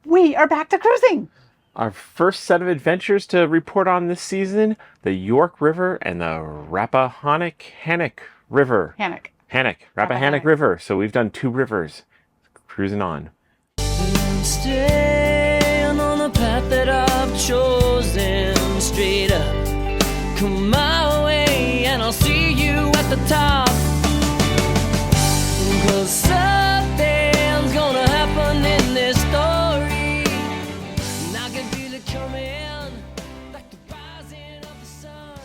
We are back to cruising. Our first set of adventures to report on this season, the York River and the Rappahannock River. Rappahannock River. So we've done 2 rivers. Cruising on. Staying on the path that I've chosen, straight up. Come my way and I'll see you at the top. 'Cause something's gonna happen in this story. And I can feel it coming, like the rising of the sun.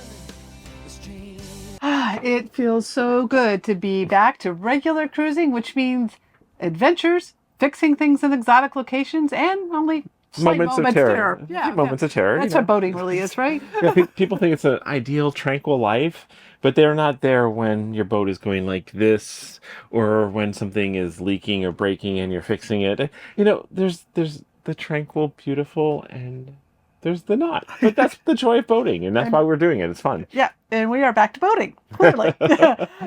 The stream. It feels so good to be back to regular cruising, which means adventures, fixing things in exotic locations, and only Moments of terror. Yeah, Moments of terror. That's what boating really is, right? Yeah, people think it's an ideal, tranquil life, but they're not there when your boat is going like this, or when something is leaking or breaking and you're fixing it. You know, there's the tranquil, beautiful, and there's the not. But that's the joy of boating, and that's why we're doing it. It's fun. Yeah, and we are back to boating, clearly.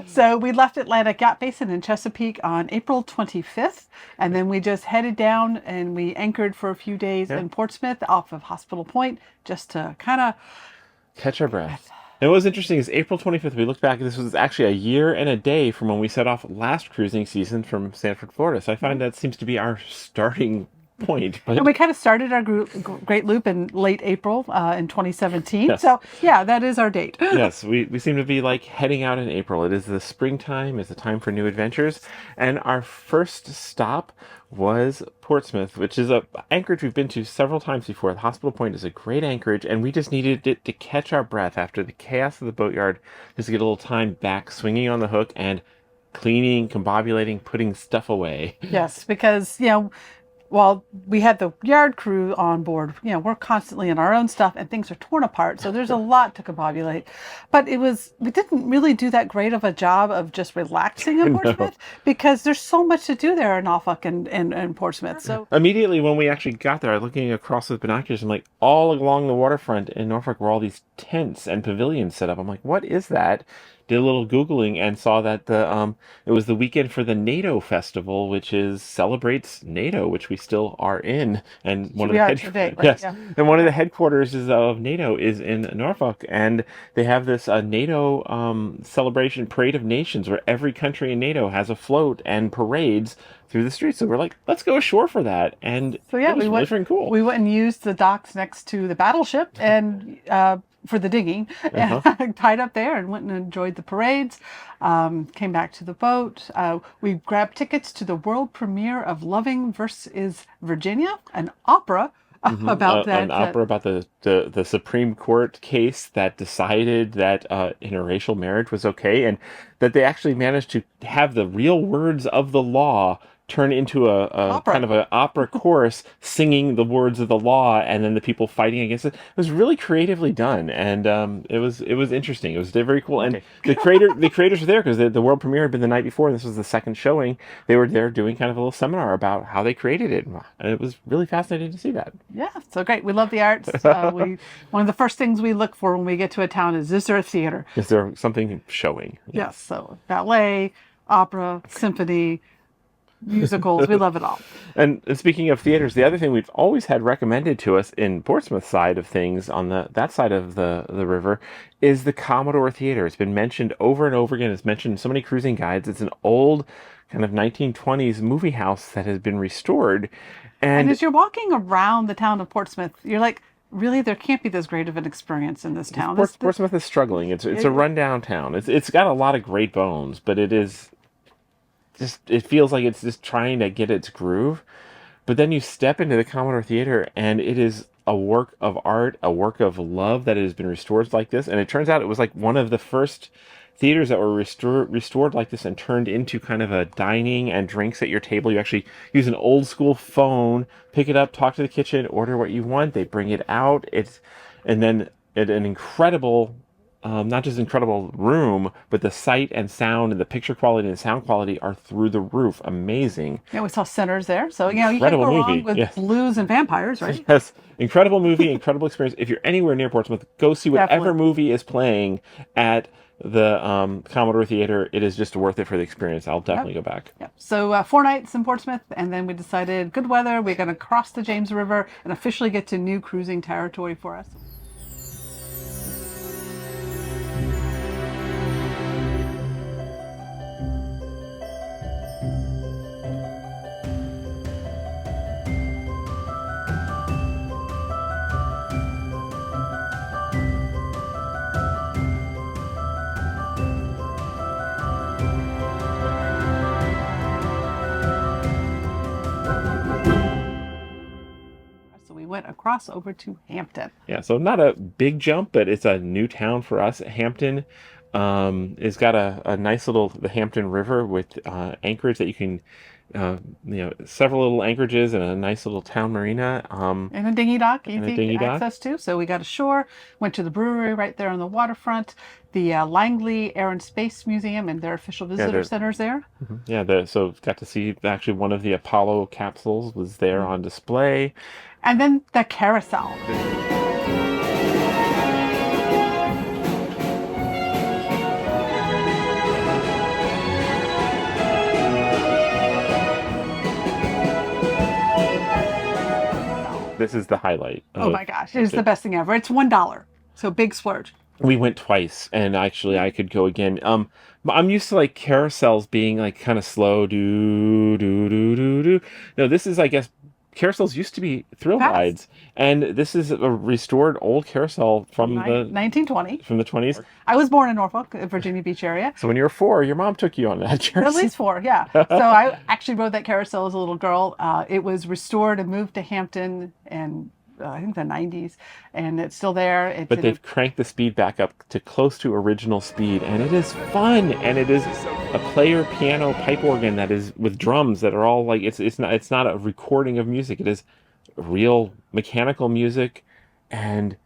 So we left Atlantic Yacht Basin in Chesapeake on April 25th, and then we just headed down and we anchored for a few days in Portsmouth off of Hospital Point, just to kind of catch our breath. And what was interesting is April 25th, we looked back, this was actually a year and a day from when we set off last cruising season from Sanford, Florida. So I find that seems to be our starting point. But... And we kind of started our Great Loop in late April in 2017. Yes. So, yeah, that is our date. Yes, we seem to be like heading out in April. It is the springtime. It's a time for new adventures. And our first stop was Portsmouth, which is a anchorage we've been to several times before. The Hospital Point is a great anchorage, and we just needed it to catch our breath after the chaos of the boatyard, just to get a little time back, swinging on the hook and cleaning, combobulating, putting stuff away. Yes, because, while we had the yard crew on board, we're constantly in our own stuff and things are torn apart. So there's a lot to combobulate. But we didn't really do that great of a job of just relaxing in Portsmouth because there's so much to do there in Norfolk and Portsmouth. So immediately when we actually got there, looking across with binoculars, I'm like, all along the waterfront in Norfolk were all these tents and pavilions set up. I'm like, what is that? Did a little Googling and saw that it was the weekend for the NATO festival, which celebrates NATO, which we still are in, and one of the headquarters of NATO is in Norfolk, and they have this NATO celebration, Parade of Nations, where every country in NATO has a float and parades through the streets. So we're like, let's go ashore for that, and so yeah, it was really cool. We went and used the docks next to the battleship and. For the digging, and tied up there and went and enjoyed the parades. Came back to the boat. We grabbed tickets to the world premiere of Loving vs. Virginia, an opera about that. An opera about the Supreme Court case that decided that interracial marriage was okay, and that they actually managed to have the real words of the law turn into a kind of an opera chorus singing the words of the law, and then the people fighting against it. It was really creatively done, and it was interesting. It was very cool. And the creators were there because the world premiere had been the night before, and this was the second showing. They were there doing kind of a little seminar about how they created it, and it was really fascinating to see that. Yeah, so great. We love the arts. One of the first things we look for when we get to a town is there a theater? Is there something showing? Yes, so ballet, opera, symphony, musicals, we love it all. And speaking of theaters, the other thing we've always had recommended to us in Portsmouth side of things, on that side of the river, is the Commodore Theater. It's been mentioned over and over again. It's mentioned in so many cruising guides. It's an old kind of 1920s movie house that has been restored. And as you're walking around the town of Portsmouth, you're like, really, there can't be this great of an experience in this town. Portsmouth is struggling. It's a rundown town. It's got a lot of great bones, but it feels like it's just trying to get its groove. But then you step into the Commodore Theater, and it is a work of art, a work of love that has been restored like this. And it turns out it was like one of the first theaters that were restored like this and turned into kind of a dining and drinks at your table. You actually use an old school phone, pick it up, talk to the kitchen, order what you want. They bring it out. And then an incredible... not just incredible room, but the sight and sound and the picture quality and the sound quality are through the roof. Amazing. Yeah, we saw Sinners there. So, you can't go wrong with blues and vampires, right? Yes. Incredible movie, incredible experience. If you're anywhere near Portsmouth, go see whatever movie is playing at the Commodore Theater, it is just worth it for the experience. I'll definitely go back. Yep. So 4 nights in Portsmouth, and then we decided good weather. We're going to cross the James River and officially get to new cruising territory for us. Went across over to Hampton. Yeah, so not a big jump, but it's a new town for us. Hampton has got a nice the Hampton River with anchorage that you can, several little anchorages and a nice little town marina. And a dinghy dock, and easy a dinghy dock. access to. So we got ashore, went to the brewery right there on the waterfront, the Langley Air and Space Museum and their official visitor centers there. Yeah, so got to see actually one of the Apollo capsules was there on display. And then the Carousel. This is the highlight. Oh my gosh, it's the best thing ever. It's $1. So big splurge. We went twice, and actually I could go again. I'm used to like carousels being like kind of slow, do. No, this is, I guess, carousels used to be thrill rides, and this is a restored old carousel from the 1920. From the 20s. I was born in Norfolk, Virginia Beach area. So when you were 4, your mom took you on that carousel. At least 4, yeah. So I actually rode that carousel as a little girl. It was restored and moved to Hampton and I think the 90s, and it's still there. But they've cranked the speed back up to close to original speed, and it is fun. And it is a player piano pipe organ that is with drums that are all like it's not a recording of music. It is real mechanical music, and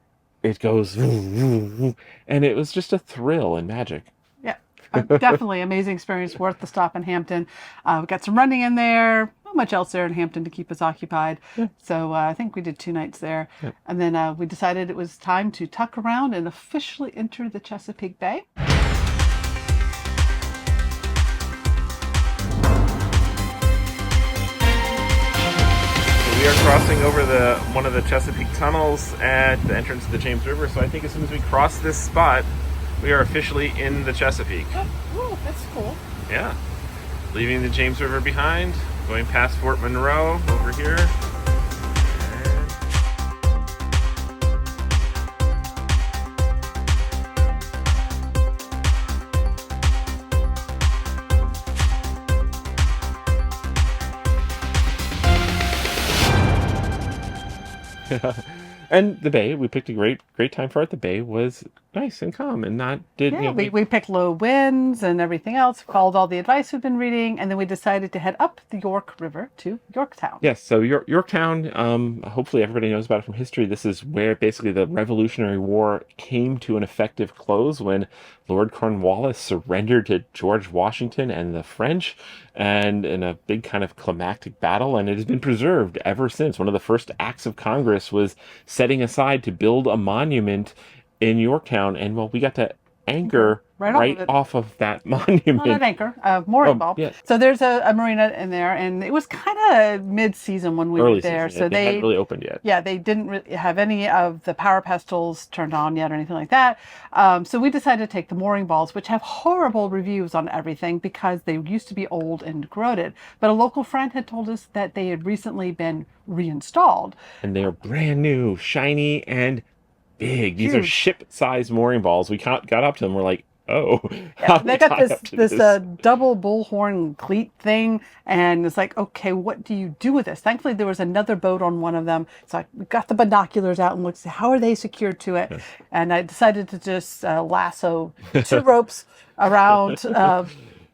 it goes and it was just a thrill and magic. Yeah, definitely amazing experience, worth the stop in Hampton. We got some running in there. Not much else there in Hampton to keep us occupied. Yeah. So I think we did 2 nights there. Yeah. And then we decided it was time to tuck around and officially enter the Chesapeake Bay. We are crossing over one of the Chesapeake tunnels at the entrance to the James River. So I think as soon as we cross this spot, we are officially in the Chesapeake. Oh, that's cool. Yeah. Leaving the James River behind, going past Fort Monroe over here. And the bay, we picked a great time for it. The bay was nice and calm and we picked low winds and everything else, followed all the advice we've been reading, and then we decided to head up the York River to Yorktown. Yes, so Yorktown, hopefully everybody knows about it from history. This is where basically the Revolutionary War came to an effective close when Lord Cornwallis surrendered to George Washington and the French, and in a big kind of climactic battle, and it has been preserved ever since. One of the first acts of Congress was setting aside to build a monument in Yorktown, and well, we got to anchor right off of that monument. Not an anchor, mooring ball. Yeah. So there's a marina in there, and it was kind of mid-season when we were there. So they hadn't really opened yet. Yeah, they didn't really have any of the power pestles turned on yet or anything like that. So we decided to take the mooring balls, which have horrible reviews on everything because they used to be old and corroded. But a local friend had told us that they had recently been reinstalled. And they are brand new, shiny, and big. These are ship-sized mooring balls. We got up to them. We're like, oh, yeah, they got this double bullhorn cleat thing, and it's like, okay, what do you do with this? Thankfully, there was another boat on one of them, so we got the binoculars out and looked, how are they secured to it? And I decided to just lasso 2 ropes around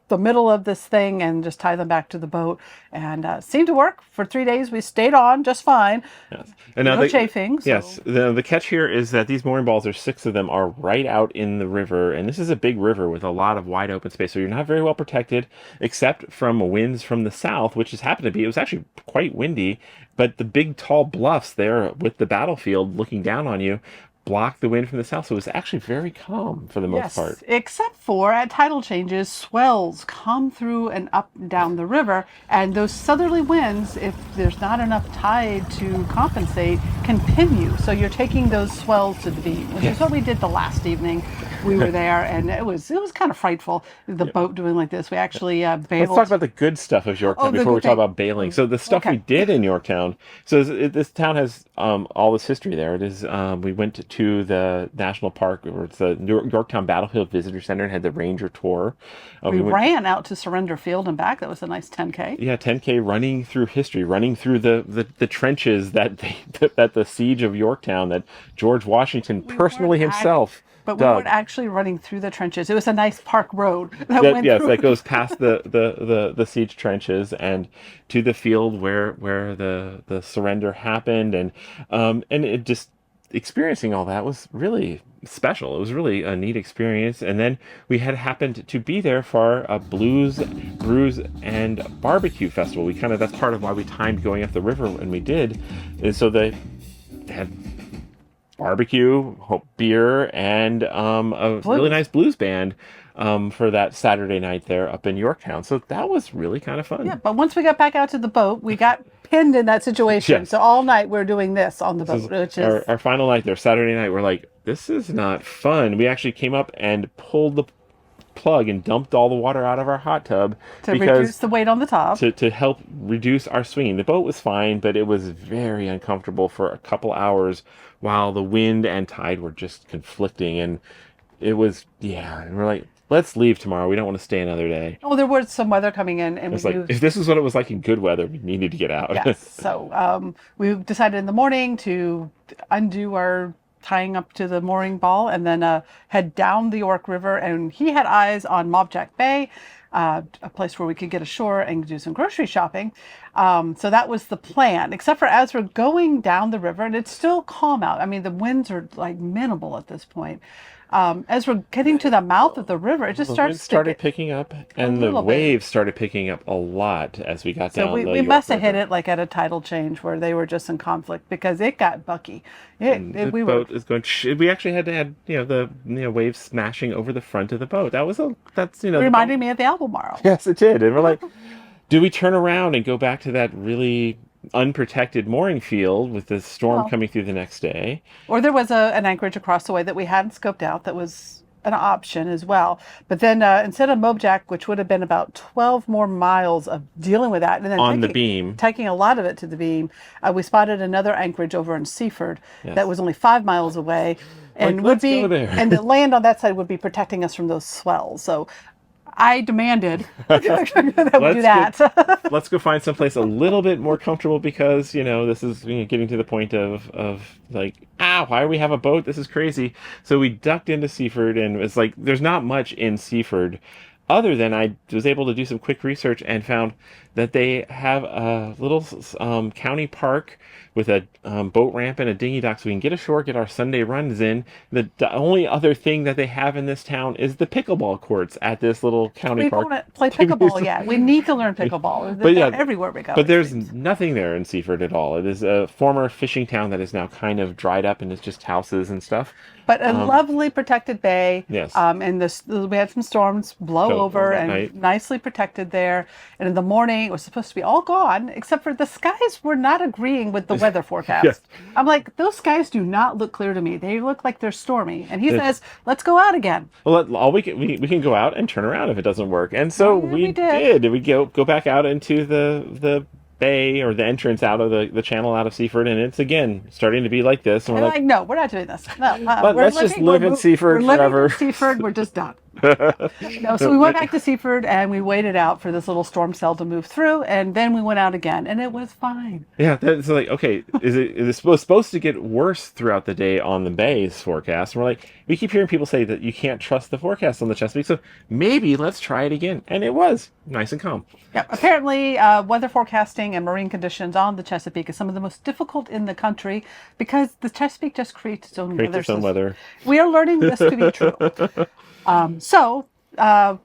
the middle of this thing and just tie them back to the boat, and seemed to work. For 3 days we stayed on just fine. Yes. And no chafing. So. Yes, the catch here is that these mooring balls, there's 6 of them, are right out in the river, and this is a big river with a lot of wide open space, so you're not very well protected except from winds from the south, which has happened to be, it was actually quite windy, but the big tall bluffs there with the battlefield looking down on you blocked the wind from the south. So it was actually very calm for the most part. Except for at tidal changes, swells come through and up and down the river, and those southerly winds, if there's not enough tide to compensate, can pin you. So you're taking those swells to the beam, which is what we did the last evening. We were there, and it was kind of frightful. The boat doing like this. We actually bailed. Let's talk about the good stuff of Yorktown before we talk about bailing. So the stuff we did in Yorktown. So this town has all this history there. It is. We went to the national park, or it's the Yorktown Battlefield Visitor Center, and had the ranger tour. We ran out to Surrender Field and back. That was a nice 10K. Yeah, 10K, running through history, running through the trenches that the siege of Yorktown, that George Washington personally himself. But we weren't actually running through the trenches. It was a nice park road that goes past the siege trenches and to the field where the surrender happened, and it just experiencing all that was really special. It was really a neat experience. And then we had happened to be there for a blues, brews, and barbecue festival. That's part of why we timed going up the river when we did, is so they had barbecue, beer, and a really nice blues band for that Saturday night there up in Yorktown. So that was really kind of fun. Yeah, but once we got back out to the boat, we got pinned in that situation. Yes. So all night we're doing this on the boat, which is our final night there, Saturday night. We're like, this is not fun. We actually came up and pulled the plug and dumped all the water out of our hot tub to reduce the weight on the top, to help reduce our swinging. The boat was fine, but it was very uncomfortable for a couple hours while the wind and tide were just conflicting, and it was and we're like, let's leave tomorrow. We don't want to stay another day. Oh, there was some weather coming in, and it's like, if this is what it was like in good weather, we needed to get out. Yes. So we decided in the morning to undo our tying up to the mooring ball and then head down the York River. And he had eyes on Mobjack Bay, a place where we could get ashore and do some grocery shopping. So that was the plan, except for as we're going down the river, and it's still calm out. I mean, the winds are like minimal at this point. As we're getting to the mouth of the river, it just started picking up, and the waves started picking up a lot as we got down. So we must have hit it like at a tidal change where they were just in conflict, because it got bucky. Boat is going. We actually had to add, the waves smashing over the front of the boat. That's reminded me of the Albemarle. Yes, it did. And we're like, do we turn around and go back to that really unprotected mooring field with the storm coming through the next day? Or there was an anchorage across the way that we hadn't scoped out that was an option as well. But then instead of Mobjack, which would have been about 12 more miles of dealing with that, and then the beam, taking a lot of it to the beam, we spotted another anchorage over in Seaford that was only 5 miles away, and let's go there. And the land on that side would be protecting us from those swells. So I demanded that we do that. Let's go find someplace a little bit more comfortable, because, this is getting to the point of like, why do we have a boat? This is crazy. So we ducked into Seaford, and it's like, there's not much in Seaford other than I was able to do some quick research and found that they have a little county park with a boat ramp and a dinghy dock, so we can get ashore, get our Sunday runs in. The only other thing that they have in this town is the pickleball courts at this little county park. We don't play pickleball yet. We need to learn pickleball. But everywhere we go. But there's nothing there in Seaford at all. It is a former fishing town that is now kind of dried up, and it's just houses and stuff. But a lovely protected bay. Yes. And we had some storms blow over, and nicely protected there. And in the morning, it was supposed to be all gone, except for the skies were not agreeing with the weather forecast. Yes. I'm like, those skies do not look clear to me. They look like they're stormy. And he says, let's go out again. Well, we can go out and turn around if it doesn't work. And so we did. We go back out into the bay, or the entrance out of the channel out of Seaford, and it's again starting to be like this. And we're like, no, we're not doing this. No, let's just live in Seaford forever. Seaford, we're just done. No, so we went back to Seaford, and we waited out for this little storm cell to move through, and then we went out again, and it was fine. Yeah, that's like, okay, is it supposed to get worse throughout the day on the bay's forecast? And we're like, we keep hearing people say that you can't trust the forecast on the Chesapeake, so maybe let's try it again. And it was nice and calm. Yeah, apparently weather forecasting and marine conditions on the Chesapeake is some of the most difficult in the country, because the Chesapeake just creates its own weather. We are learning this to be true. So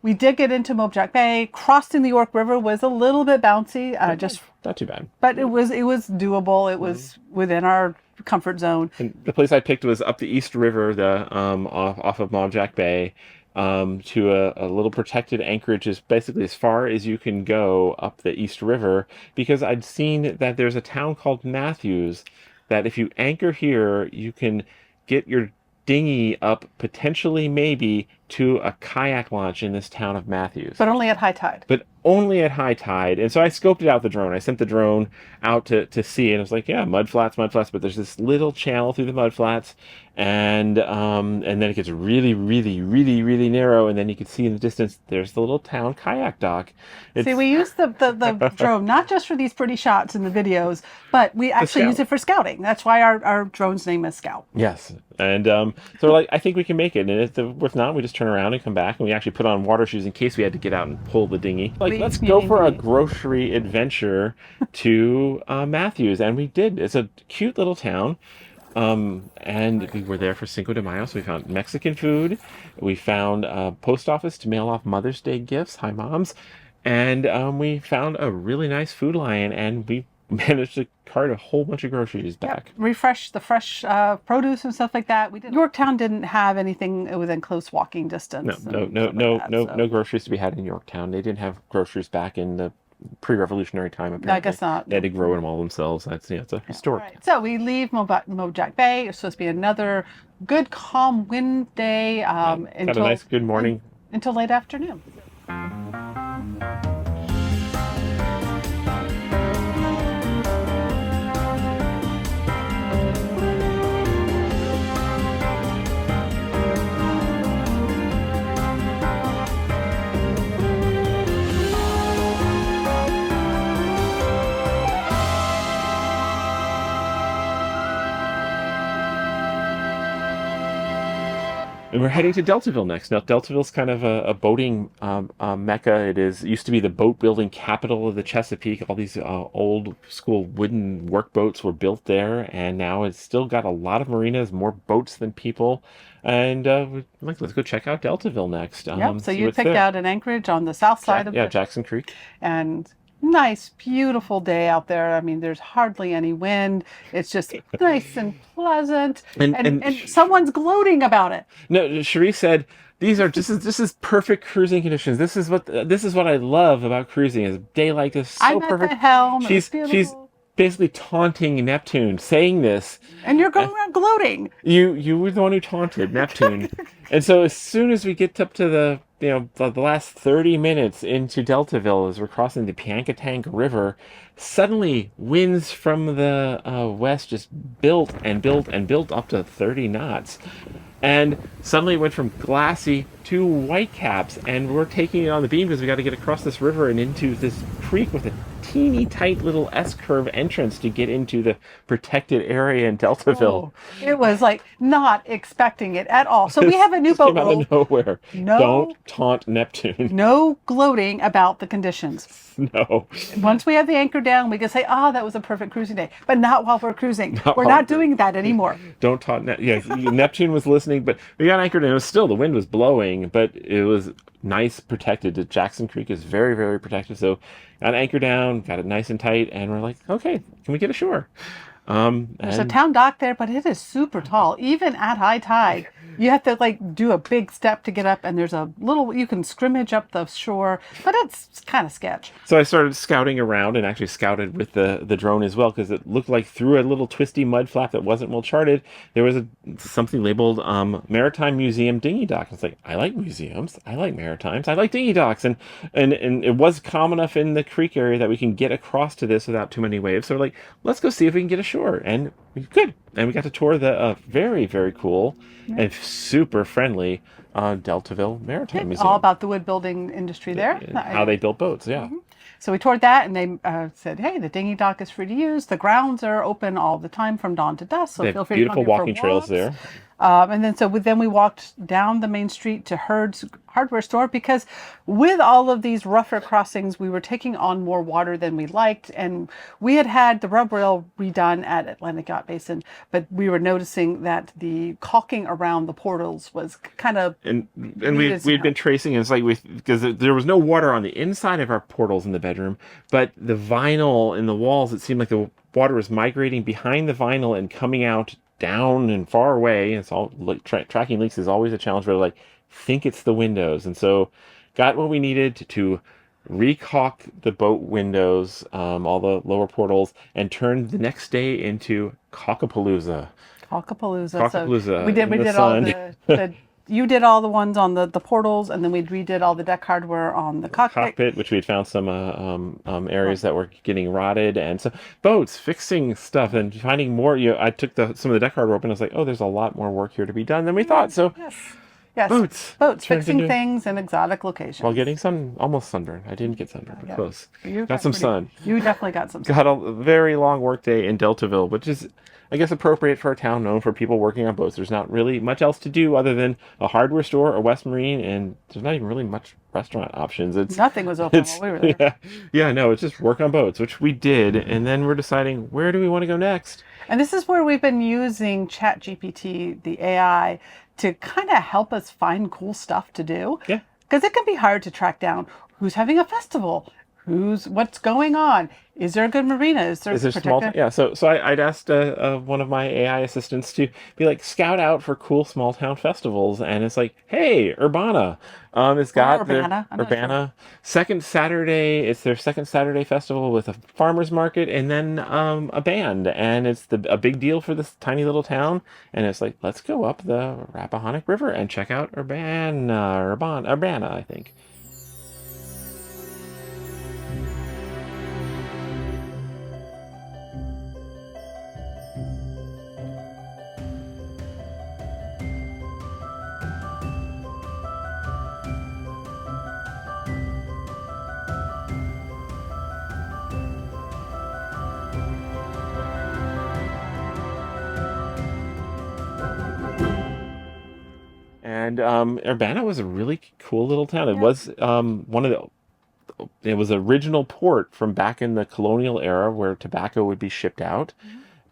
We did get into Mojack Bay. Crossing the York River was a little bit bouncy, just Not too bad. but it was doable. It was within our comfort zone. And the place I picked was up the East River, the off of Mojack Bay, to a little protected anchorage, is basically as far as you can go up the East River, because I'd seen that there's a town called Mathews that if you anchor here, you can get your dinghy up potentially maybe to a kayak launch in this town of Mathews. But only at high tide. But only at high tide. And so I scoped it out the drone. I sent the drone out to see, and it was like, yeah, mud flats, but there's this little channel through the mud flats, and then it gets really, really, really, really narrow, and then you can see in the distance there's the little town kayak dock. See, we use the drone not just for these pretty shots in the videos, but we actually use it for scouting. That's why our drone's name is Scout. Yes. And so we're like, I think we can make it. And if not, we just turn around and come back. And we actually put on water shoes in case we had to get out and pull the dinghy. Like, let's go for a grocery adventure to Mathews. And we did. It's a cute little town. And we were there for Cinco de Mayo, so we found Mexican food. We found a post office to mail off Mother's Day gifts. Hi, moms. And we found a really nice Food Lion, and we managed to cart a whole bunch of groceries back. Yep. Refresh the fresh produce and stuff like that. Yorktown didn't have anything within close walking distance. No groceries to be had in Yorktown. They didn't have groceries back in the pre-revolutionary time, apparently. I guess not. They had to grow them all themselves. It's a historic. Right. So we leave Mojack Bay. It's supposed to be another good, calm wind day Got a nice good morning. Until late afternoon. And we're heading to Deltaville next. Now, Deltaville's kind of a boating mecca. It used to be the boat building capital of the Chesapeake. All these old school wooden workboats were built there, and now it's still got a lot of marinas, more boats than people. And let's go check out Deltaville next. Yep. So you picked out an anchorage on the south side of Jackson Creek. And nice, beautiful day out there. I mean, there's hardly any wind. It's just nice and pleasant. And someone's gloating about it. No, Cherie said, this is perfect cruising conditions. This is what I love about cruising. Is a day like this so I'm perfect. At the helm. She's basically taunting Neptune, saying this. And you're going around gloating. You were the one who taunted Neptune. And so as soon as we get up to the last 30 minutes into Deltaville, as we're crossing the Piankatank River, suddenly winds from the west just built up to 30 knots. And suddenly it went from glassy to whitecaps, and we're taking it on the beam because we got to get across this river and into this creek with a teeny tight little S-curve entrance to get into the protected area in Deltaville. Oh, it was like not expecting it at all. So we have a new boat came out of nowhere. No, don't taunt Neptune. No gloating about the conditions. No. Once we have the anchor down, we can say, that was a perfect cruising day. But not while we're cruising. We're not doing that anymore. Don't taunt Neptune was listening, but we got anchored, and it was still, the wind was blowing, but it was nice, protected. Jackson Creek is very, very protected. So got anchor down, got it nice and tight, and we're like, okay, can we get ashore? There's a town dock there, but it is super tall. Even at high tide, you have to do a big step to get up, and there's a little, you can scrimmage up the shore, but it's kind of sketch. So I started scouting around, and actually scouted with the drone as well, because it looked like through a little twisty mud flap that wasn't well charted, there was something labeled Maritime Museum Dinghy Dock. It's like, I like museums, I like maritimes, I like dinghy docks, and it was calm enough in the creek area that we can get across to this without too many waves. So we're like, let's go see if we can get ashore. And we could. And we got to tour the very, very cool and super friendly Deltaville Maritime Museum. All about the wood building industry there. How they built boats, yeah. Mm-hmm. So we toured that, and they said, hey, the dinghy dock is free to use. The grounds are open all the time from dawn to dusk, so feel free to come here for walks. Beautiful walking trails there. And then then we walked down the main street to Hurd's hardware store, because with all of these rougher crossings, we were taking on more water than we liked. And we had the rub rail redone at Atlantic Yacht Basin, but we were noticing that the caulking around the portals was kind of... And we'd been tracing, and it's like, because there was no water on the inside of our portals in the bedroom, but the vinyl in the walls, it seemed like the water was migrating behind the vinyl and coming out down and far away. It's all like tracking leaks is always a challenge, but like, think it's the windows. And so got what we needed to re-caulk the boat windows, all the lower portals, and turned the next day into Caulk-a-palooza. Caulk-a-palooza. Caulk-a-palooza. So we did all the you did all the ones on the portals, and then we redid all the deck hardware on the cockpit. Which we had found some areas that were getting rotted, and so boats, fixing stuff and finding more. I took some of the deck hardware up, and I was like, oh, there's a lot more work here to be done than we thought. So Yes. Boats, fixing things in exotic locations. While getting almost sunburned. I didn't get sunburned, but close. Got some sun. You definitely got some sun. Got a very long work day in Deltaville, which is, I guess, appropriate for a town known for people working on boats. There's not really much else to do other than a hardware store, a West Marine, and there's not even really much restaurant options. Nothing was open while we were there. No, it's just work on boats, which we did, and then we're deciding, where do we want to go next? And this is where we've been using ChatGPT, the AI, to kind of help us find cool stuff to do. Yeah. Because it can be hard to track down who's having a festival, what's going on. Is there a good marina? Is there small? Yeah. So I'd asked one of my AI assistants to be like, scout out for cool small town festivals, and it's like, hey, Urbanna, it's got Urbanna second Saturday. It's their second Saturday festival with a farmers market and then a band, and it's a big deal for this tiny little town. And it's like, let's go up the Rappahannock River and check out Urbanna, I think. And Urbanna was a really cool little town. It was it was original port from back in the colonial era where tobacco would be shipped out.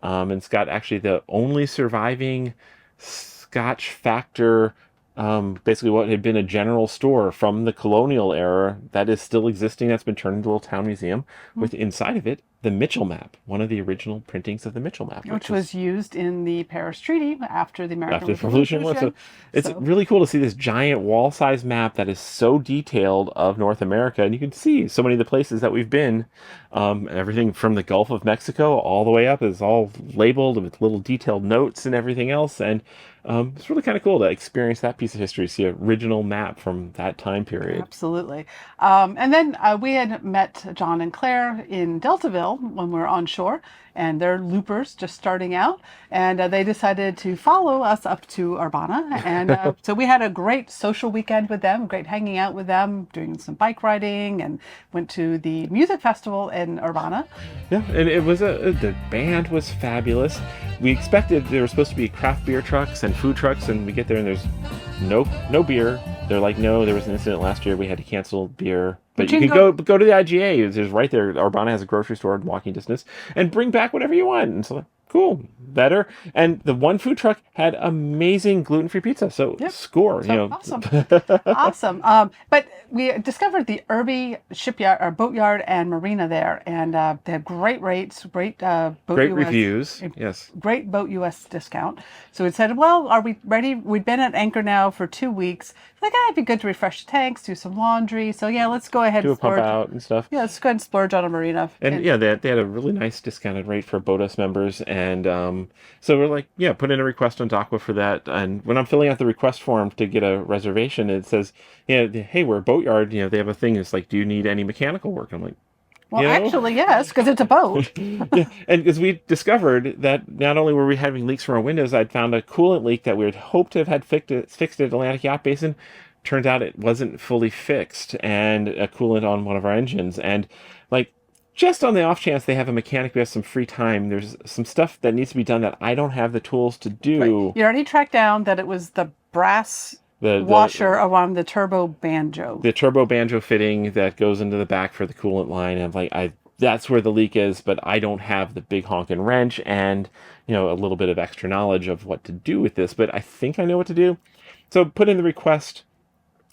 And it's got actually the only surviving Scotch factor, basically what had been a general store from the colonial era that is still existing. That's been turned into a little town museum with inside of it the Mitchell map, one of the original printings of the Mitchell map, which was used in the Paris Treaty after the American Revolution. So it's really cool to see this giant wall-sized map that is so detailed of North America, and you can see so many of the places that we've been. Everything from the Gulf of Mexico all the way up is all labeled with little detailed notes and everything else, and it's really kind of cool to experience that piece of history, see an original map from that time period. Absolutely. And then we had met John and Claire in Deltaville when we were on shore, and they're loopers just starting out, and they decided to follow us up to Urbanna, and so we had a great social weekend with them, great hanging out with them, doing some bike riding, and went to the music festival in Urbanna. Yeah, and it was the band was fabulous. We expected there were supposed to be craft beer trucks and food trucks, and we get there and there's no beer. They're like, no, there was an incident last year. We had to cancel beer. But you can go to the IGA. There's right there. Urbanna has a grocery store in walking distance, and bring back whatever you want. And so, cool, better. And the one food truck had amazing gluten-free pizza. So score. So awesome, awesome. But we discovered the Irby shipyard or boatyard and marina there, and they had great rates, great boat great US, reviews. Yes, great boat US discount. So we said, well, are we ready? We'd been at anchor now for 2 weeks. Like, it'd be good to refresh the tanks, do some laundry. So yeah, let's go ahead do and a pump out and stuff. Yeah, let's go ahead and splurge on a marina. And yeah, they had a really nice discounted rate for BOTUS members. And so we're like, yeah, put in a request on DACWA for that. And when I'm filling out the request form to get a reservation, it says, hey, we're a boatyard. They have a thing. It's like, do you need any mechanical work? I'm like, well, actually, yes, because it's a boat. Yeah, and because we discovered that not only were we having leaks from our windows, I'd found a coolant leak that we had hoped to have had fixed at Atlantic Yacht Basin. Turns out it wasn't fully fixed, and a coolant on one of our engines. And like, just on the off chance they have a mechanic who has some free time, there's some stuff that needs to be done that I don't have the tools to do. You already tracked down that it was the brass The washer around the turbo banjo. The turbo banjo fitting that goes into the back for the coolant line. And I'm like, that's where the leak is, but I don't have the big honking wrench and, a little bit of extra knowledge of what to do with this, but I think I know what to do. So put in the request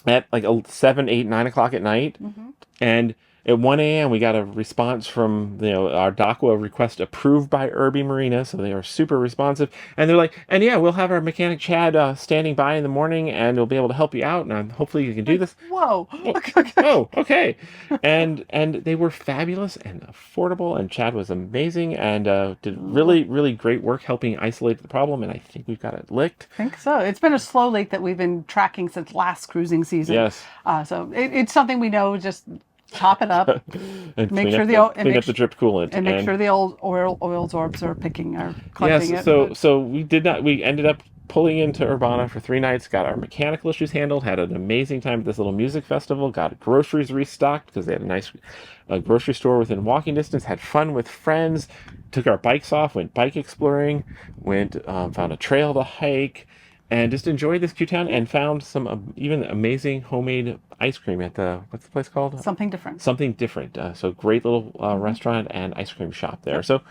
at like 7, 8, 9 o'clock at night. And at 1 a.m. we got a response from our DACWA request approved by Irby Marina, so they are super responsive. And they're like, and yeah, we'll have our mechanic Chad standing by in the morning, and we'll be able to help you out, and hopefully you can do this. Whoa! Oh, okay. And they were fabulous and affordable, and Chad was amazing and did really, really great work helping isolate the problem. And I think we've got it licked. I think so. It's been a slow leak that we've been tracking since last cruising season. Yes. So it's something we know. Just top it up, and make clean sure up the drip coolant, and make sure the old oil orbs are collecting it. So we ended up pulling into Urbanna for 3 nights, got our mechanical issues handled, had an amazing time at this little music festival, got groceries restocked because they had a nice grocery store within walking distance, had fun with friends, took our bikes off, went bike exploring, found a trail to hike, and just enjoyed this cute town, and found some even amazing homemade ice cream at what's the place called? Something different. Something different. So great little restaurant and ice cream shop there. So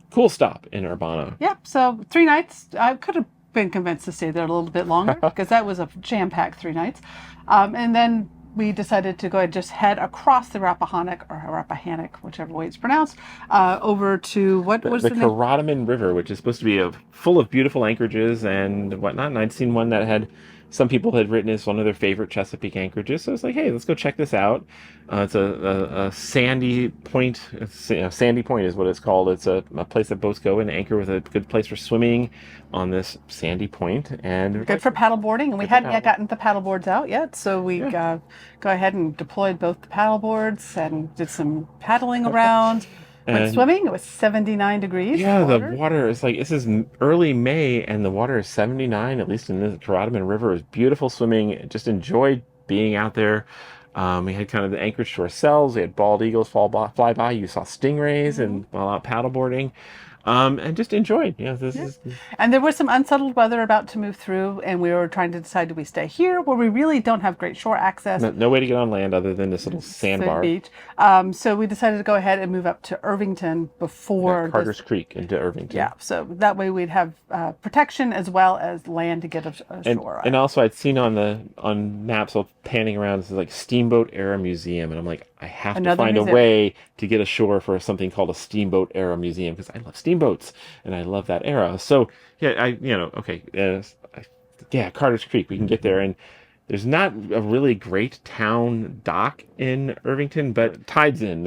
cool stop in Urbana. Yep. So 3 nights. I could have been convinced to stay there a little bit longer because that was a jam-packed 3 nights. And then we decided to go ahead and just head across the Rappahannock, whichever way it's pronounced, over to what was the name? Corrotoman River, which is supposed to be full of beautiful anchorages and whatnot. And I'd seen one that had some people had written as one of their favorite Chesapeake anchorages. So I was like, hey, let's go check this out. It's a sandy point. Sandy Point is what it's called. It's a place that boats go and anchor with a good place for swimming on this sandy point. And good for paddleboarding. And we hadn't yet gotten the paddleboards out yet. So we go ahead and deployed both the paddleboards and did some paddling around. Went swimming. It was 79 degrees. Yeah, the water is like, this is early May and the water is 79, at least in the Corrotoman River. It was beautiful swimming. Just enjoyed being out there. We had kind of the anchorage to ourselves. We had bald eagles fly by. You saw stingrays and while out paddleboarding. And just enjoyed. And there was some unsettled weather about to move through, and we were trying to decide, do we stay here where we really don't have great shore access? No way to get on land other than this little sandbar. Beach. So we decided to go ahead and move up to Irvington before Carter's Creek into Irvington. Yeah, so that way we'd have protection as well as land to get ashore. And also I'd seen on maps while panning around, this is like Steamboat Era Museum, and I'm like, I have to find a way to get ashore for something called a Steamboat Era Museum because I love steamboats and I love that era. So Carter's Creek, we can get there, and there's not a really great town dock in Irvington, but Tides Inn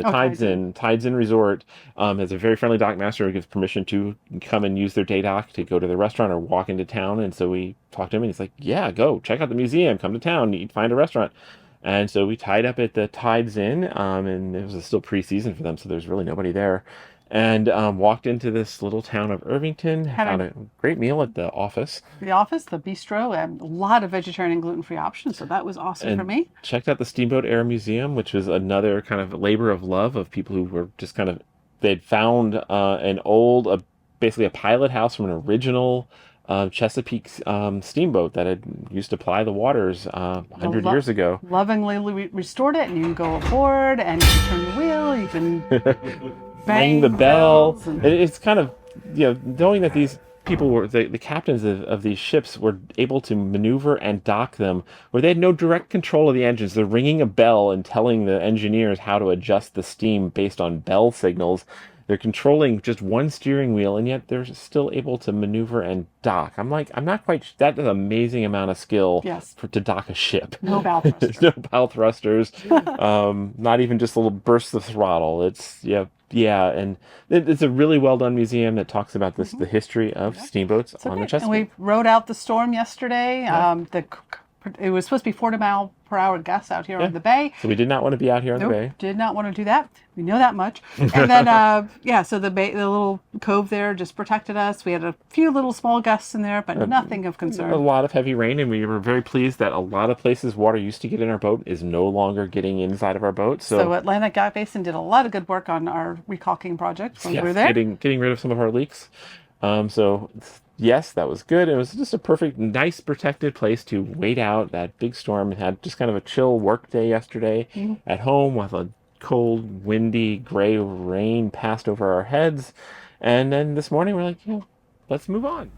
Resort has a very friendly dock master who gives permission to come and use their day dock to go to the restaurant or walk into town. And so we talked to him and he's like, yeah, go check out the museum, come to town, find a restaurant. And so we tied up at the Tides Inn, and it was still pre-season for them, so there's really nobody there. And walked into this little town of Irvington, had a great meal at the office. The bistro, and a lot of vegetarian and gluten-free options, so that was awesome for me. Checked out the Steamboat Era Museum, which was another kind of labor of love of people who were just they'd found an old, basically a pilot house from an original Chesapeake steamboat that had used to ply the waters 100 years ago. Lovingly restored it, and you can go aboard, and you can turn the wheel, you can bang the bell. It's kind of, knowing that these people were, the captains of these ships were able to maneuver and dock them where they had no direct control of the engines. They're ringing a bell and telling the engineers how to adjust the steam based on bell signals. They're controlling just one steering wheel, and yet they're still able to maneuver and dock. I'm not quite. That is an amazing amount of skill to dock a ship. No bow thrusters. No bow thrusters. Not even just a little burst of throttle. It's and it's a really well done museum that talks about the history of steamboats on the Chesapeake. And we rode out the storm yesterday. it was supposed to be 40-mile-per-hour gusts out here on the bay. So we did not want to be out here on the bay. Did not want to do that. We know that much. And then, so the little cove there just protected us. We had a few little small gusts in there, but nothing of concern. A lot of heavy rain, and we were very pleased that a lot of places water used to get in our boat is no longer getting inside of our boat. So Atlantic Basin did a lot of good work on our recalking project when we were there. Getting rid of some of our leaks. Yes, that was good. It was just a perfect, nice, protected place to wait out that big storm. And had just kind of a chill work day yesterday at home with a cold, windy, gray rain passed over our heads. And then this morning we're like, let's move on.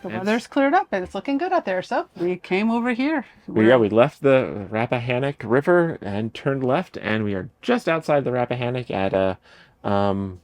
The weather's cleared up and it's looking good out there, so we came over here. We left the Rappahannock River and turned left, and we are just outside the Rappahannock at Antipoison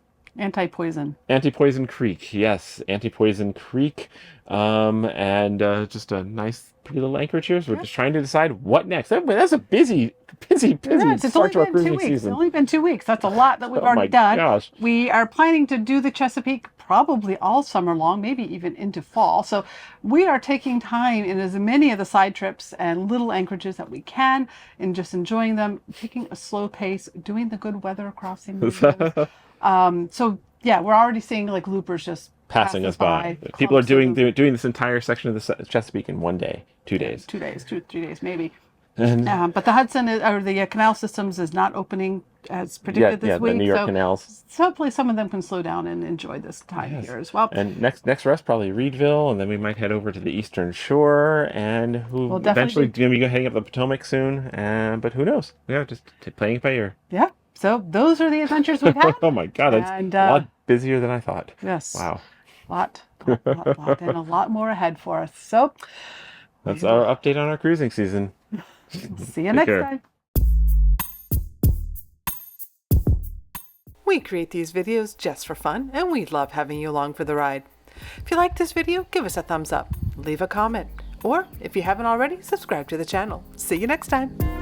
Creek. Yes, Antipoison Creek, and just a nice, pretty little anchorage here. So we're just trying to decide what next. That's a busy start to our cruising season. It's only been 2 weeks. That's a lot that we've already done. Gosh. We are planning to do the Chesapeake probably all summer long, maybe even into fall. So we are taking time in as many of the side trips and little anchorages that we can, and just enjoying them, taking a slow pace, doing the good weather crossing. We're already seeing like loopers just passing us by. People are doing this entire section of the Chesapeake in 1 day, 2 days. 2 days, 3 days maybe. And but the Hudson or the canal systems is not opening as predicted this week. The New York canals. So hopefully some of them can slow down and enjoy this time here as well. And next rest probably Reedville, and then we might head over to the Eastern Shore, and we'll eventually going to be heading up the Potomac soon. But who knows? Yeah, just playing it by ear. Yeah. So those are the adventures we've had. Oh my God, it's a lot busier than I thought. Yes. Wow. Lot, and a lot more ahead for us. So that's our update on our cruising season. See you next time. We create these videos just for fun, and we love having you along for the ride. If you like this video, give us a thumbs up, leave a comment, or if you haven't already, subscribe to the channel. See you next time.